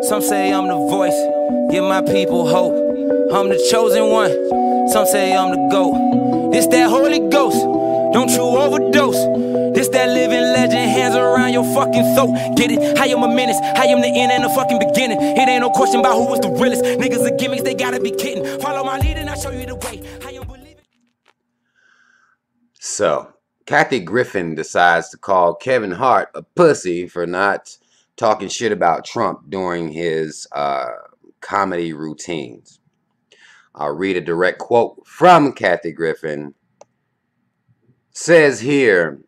Some say I'm the voice, give my people hope. I'm the chosen one, some say I'm the GOAT. This that Holy Ghost, don't you overdose. This that living legend, hands around your fucking throat. Get it? I am a menace, I am the end and the fucking beginning. It ain't no question about who was the realest. Niggas are gimmicks, they gotta be kidding. Follow my lead and I'll show you the way. I am believing. So, Kathy Griffin decides to call Kevin Hart a pussy for not talking shit about Trump during his comedy routines. I'll read a direct quote from Kathy Griffin. Says here,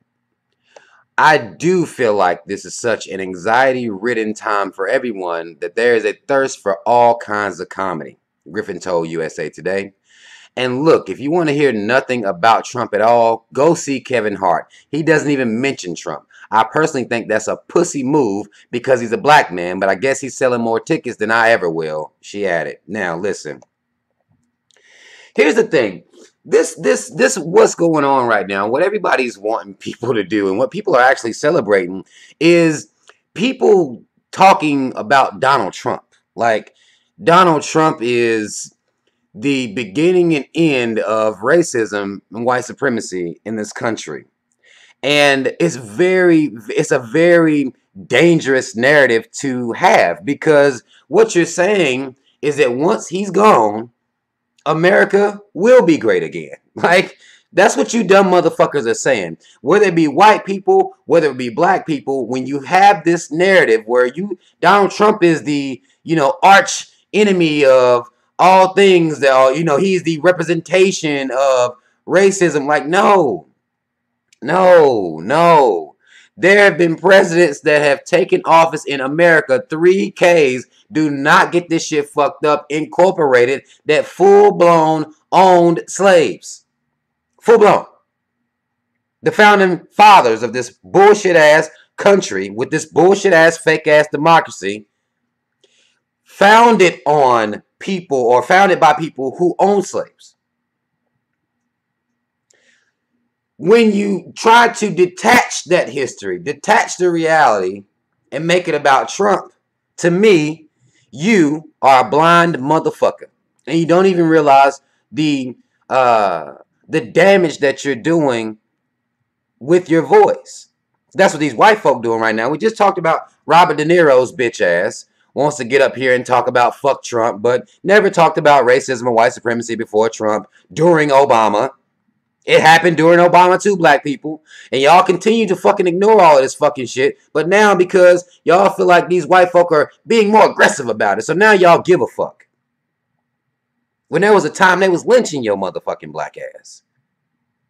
I do feel like this is such an anxiety-ridden time for everyone that there is a thirst for all kinds of comedy, Griffin told USA Today. And look, if you want to hear nothing about Trump at all, go see Kevin Hart. He doesn't even mention Trump. I personally think that's a pussy move because he's a black man, but I guess he's selling more tickets than I ever will, she added. Now, listen. Here's the thing. This what's going on right now, what everybody's wanting people to do and what people are actually celebrating is people talking about Donald Trump. Like, Donald Trump is the beginning and end of racism and white supremacy in this country. And it's a very dangerous narrative to have because what you're saying is that once he's gone, America will be great again. Like, that's what you dumb motherfuckers are saying. Whether it be white people, whether it be black people, when you have this narrative where Donald Trump is the, arch enemy of all things that are, he's the representation of racism. Like, no. There have been presidents that have taken office in America, 3Ks, do not get this shit fucked up, incorporated, that full-blown owned slaves. Full-blown. The founding fathers of this bullshit-ass country, with this bullshit-ass, fake-ass democracy, founded on people, or founded by people who own slaves. When you try to detach that history, detach the reality, and make it about Trump, to me, you are a blind motherfucker. And you don't even realize the damage that you're doing with your voice. That's what these white folk doing right now. We just talked about Robert De Niro's bitch ass wants to get up here and talk about fuck Trump, but never talked about racism and white supremacy before Trump, during Obama. It happened during Obama too, black people. And y'all continue to fucking ignore all of this fucking shit. But now because y'all feel like these white folk are being more aggressive about it. So now y'all give a fuck. When there was a time they was lynching your motherfucking black ass.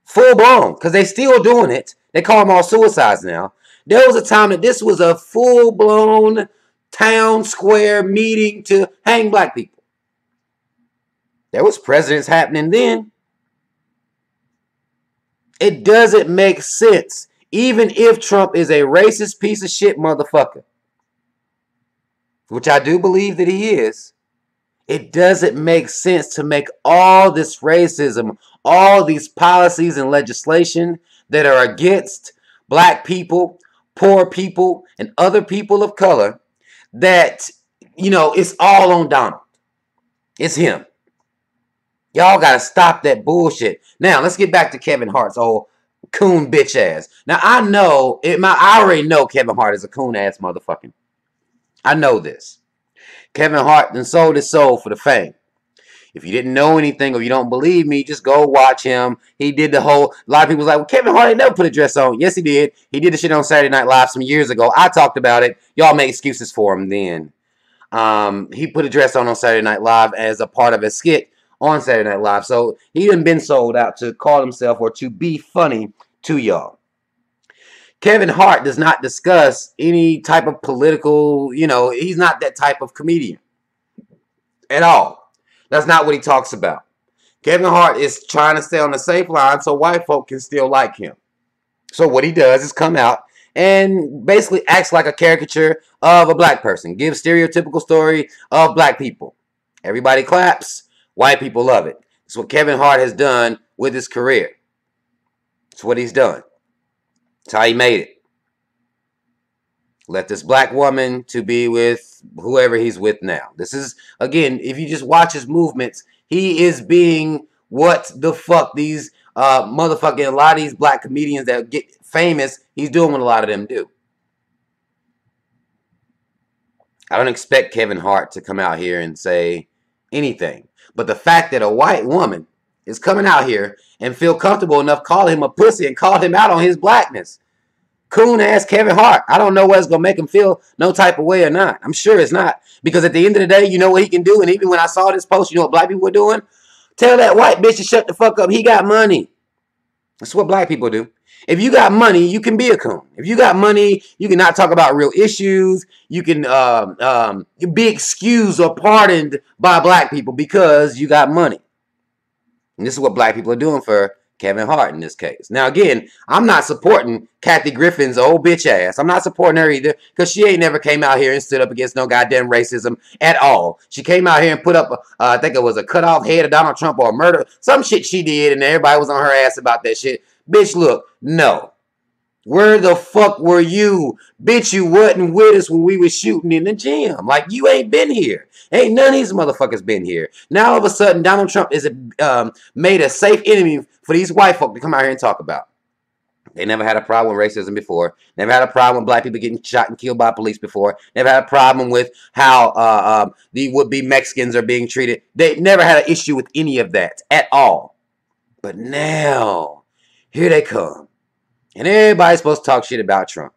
Full blown. Because they still doing it. They call them all suicides now. There was a time that this was a full blown town square meeting to hang black people. There was presidents happening then. It doesn't make sense. Even if Trump is a racist piece of shit motherfucker, which I do believe that he is, it doesn't make sense to make all this racism, all these policies and legislation that are against black people, poor people, and other people of color, that, it's all on Donald. It's him. Y'all gotta stop that bullshit. Now, let's get back to Kevin Hart's old coon bitch ass. Now, I already know Kevin Hart is a coon ass motherfucking. I know this. Kevin Hart then sold his soul for the fame. If you didn't know anything or you don't believe me, just go watch him. He did a lot of people was like, well, Kevin Hart ain't never put a dress on. Yes, he did. He did the shit on Saturday Night Live some years ago. I talked about it. Y'all made excuses for him then. He put a dress on Saturday Night Live as a part of a skit on Saturday Night Live. So he done been sold out to call himself or to be funny to y'all. Kevin Hart does not discuss any type of political, he's not that type of comedian at all. That's not what he talks about. Kevin Hart is trying to stay on the safe line so white folk can still like him. So what he does is come out and basically acts like a caricature of a black person. Gives stereotypical story of black people. Everybody claps. White people love it. It's what Kevin Hart has done with his career. It's what he's done. It's how he made it. Let this black woman to be with whoever he's with now. This is, again, if you just watch his movements, he is being what the fuck these motherfucking, a lot of these black comedians that get famous, he's doing what a lot of them do. I don't expect Kevin Hart to come out here and say anything. But the fact that a white woman is coming out here and feel comfortable enough calling him a pussy and call him out on his blackness. Coon ass Kevin Hart. I don't know what's going to make him feel no type of way or not. I'm sure it's not. Because at the end of the day, you know what he can do. And even when I saw this post, you know what black people were doing? Tell that white bitch to shut the fuck up. He got money. That's what black people do. If you got money, you can be a coon. If you got money, you can not talk about real issues. You can be excused or pardoned by black people because you got money. And this is what black people are doing for Kevin Hart in this case. Now, again, I'm not supporting Kathy Griffin's old bitch ass. I'm not supporting her either because she ain't never came out here and stood up against no goddamn racism at all. She came out here and put up, I think it was a cut off head of Donald Trump or a murder. Some shit she did, and everybody was on her ass about that shit. Bitch, look, no. Where the fuck were you? Bitch, you wasn't with us when we was shooting in the gym. Like, you ain't been here. Ain't none of these motherfuckers been here. Now, all of a sudden, Donald Trump is made a safe enemy for these white folk to come out here and talk about. They never had a problem with racism before. Never had a problem with black people getting shot and killed by police before. Never had a problem with how the would-be Mexicans are being treated. They never had an issue with any of that at all. But now, here they come. And everybody's supposed to talk shit about Trump.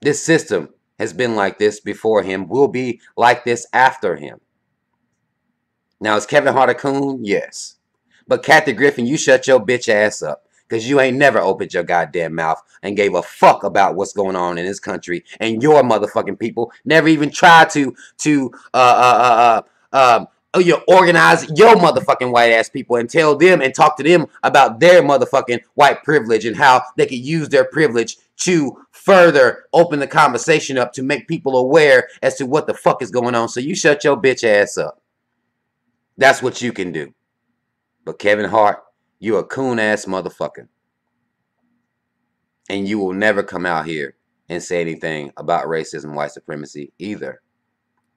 This system has been like this before him, will be like this after him. Now, is Kevin Hart a coon? Yes. But Kathy Griffin, you shut your bitch ass up. Because you ain't never opened your goddamn mouth and gave a fuck about what's going on in this country. And your motherfucking people never even tried to organize your motherfucking white ass people and tell them and talk to them about their motherfucking white privilege and how they could use their privilege to further open the conversation up to make people aware as to what the fuck is going on. So you shut your bitch ass up. That's what you can do. But Kevin Hart, you a coon ass motherfucker. And you will never come out here and say anything about racism, white supremacy either.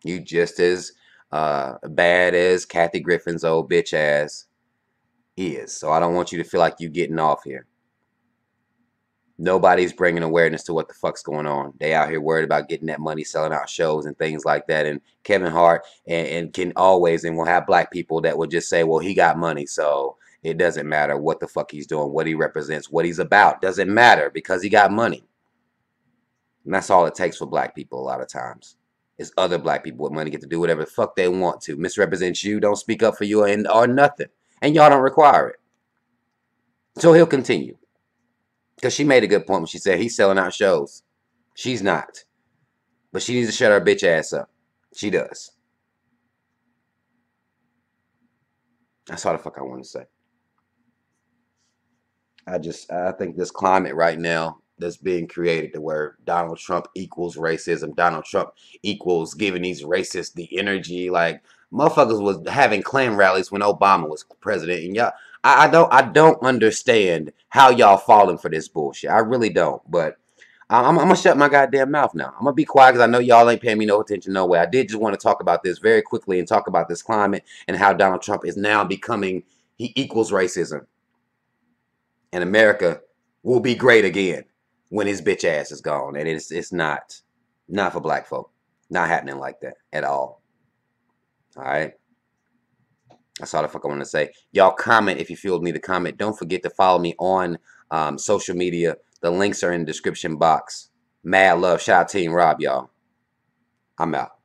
You just as bad as Kathy Griffin's old bitch ass is. So I don't want you to feel like you getting off here. Nobody's bringing awareness to what the fuck's going on. They out here worried about getting that money, selling out shows and things like that. And Kevin Hart and can always, and will have black people that will just say, well, he got money, so it doesn't matter what the fuck he's doing, what he represents, what he's about. Doesn't matter because he got money. And that's all it takes for black people a lot of times. Is other black people with money get to do whatever the fuck they want to. Misrepresent you, don't speak up for you or nothing. And y'all don't require it. So he'll continue. Because she made a good point when she said he's selling out shows. She's not. But she needs to shut her bitch ass up. She does. That's all the fuck I want to say. I think this climate right now that's being created to where Donald Trump equals racism. Donald Trump equals giving these racists the energy. Like, motherfuckers was having Klan rallies when Obama was president. And y'all, I don't understand how y'all falling for this bullshit. I really don't. But I'm going to shut my goddamn mouth now. I'm going to be quiet because I know y'all ain't paying me no attention no way. I did just want to talk about this very quickly and talk about this climate and how Donald Trump is now becoming, he equals racism. And America will be great again when his bitch ass is gone. And it's not for black folk. Not happening like that at all. All right? That's all the fuck I want to say. Y'all comment if you feel need to comment. Don't forget to follow me on social media. The links are in the description box. Mad love. Shout out Team Rob, y'all. I'm out.